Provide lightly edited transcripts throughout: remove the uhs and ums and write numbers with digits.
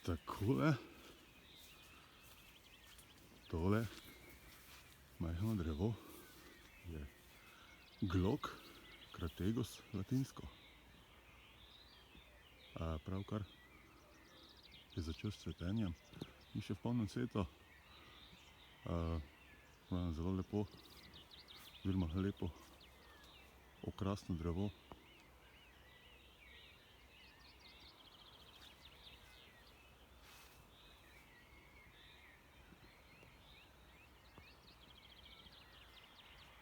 Takole, tole majhno drevo je Glock Crategus latinsko. Pravkar je začel s cvetenjem in še v polnem cvetu. Zelo lepo, oziroma lepo okrasno drevo.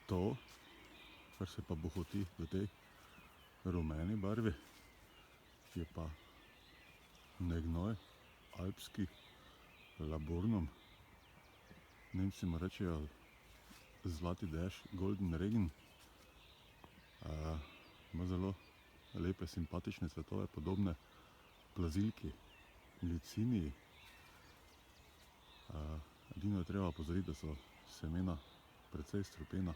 To, kar se pa bohoti v tej rumeni barvi, je pa negnoj alpski laburnum. Nemci mu rečejo zlati dež, golden regen. Ima zelo lepe, simpatične cvetove, podobne plazilki, liciniji. Edino je treba opozoriti, da so semena precej strupena.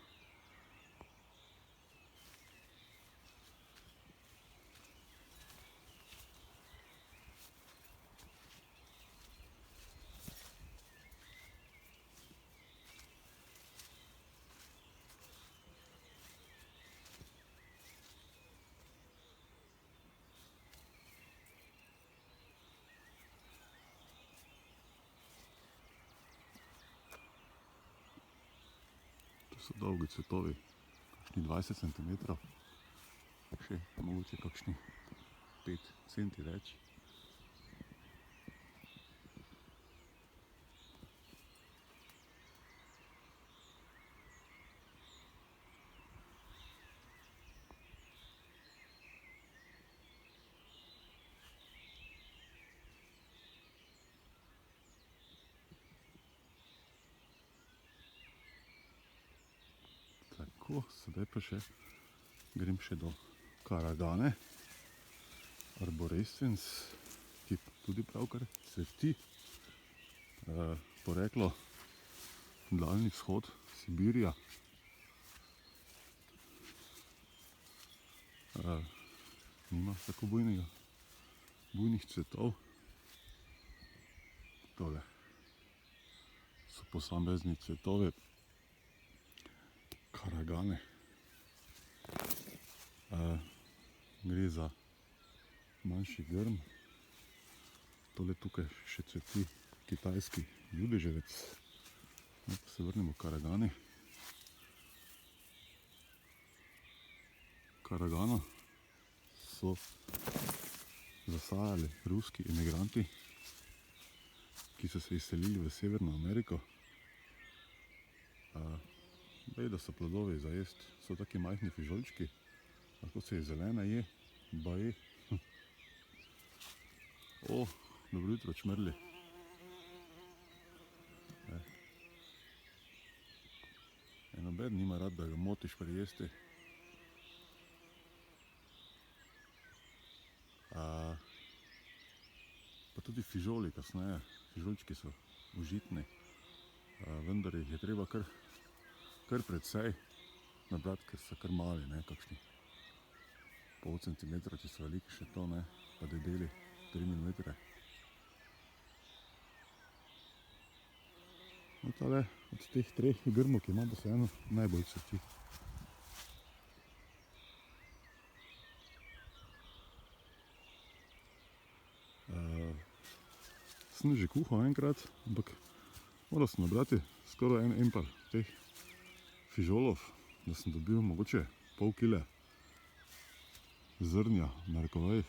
So dolgi cvetovi, kakšni 20 cm, še mogoče kakšni 5 cm več. Tako, sedaj pa grem še do Karagane arborescens, ki tudi pravkar cveti. Poreklo Daljni vzhod, Sibirija. Nima tako bujnih cvetov. Tole so posamezni cvetovi Karagane. Gre za manjši grm. Tole tukaj še cveti kitajski judeževec. Pa se vrnemo k Karagani. Karagano so zasajali ruski emigranti, ki so se izselili v Severno Ameriko. Da so plodovi za jesti, so taki majhni fižolčki, lahko se je zelena je, baje. Dobro jutro, čmrlji. Noben nima rad, da ga motiš pri jesti. Pa tudi fižoli kasneje, fižolčki so užitni, vendar jih je treba kar precej nabrati, ker so kar mali, kakšni pol centimetra, če so veliki še to, pa debeli 3 mm. No, tale od teh 3 grmov, ki ima, pa se eno najbolj cveti. Sem že kuhal enkrat, ampak moral sem nabrati skoraj en empal teh fižolov, da sem dobil mogoče pol kile zrnja, v narekovajih.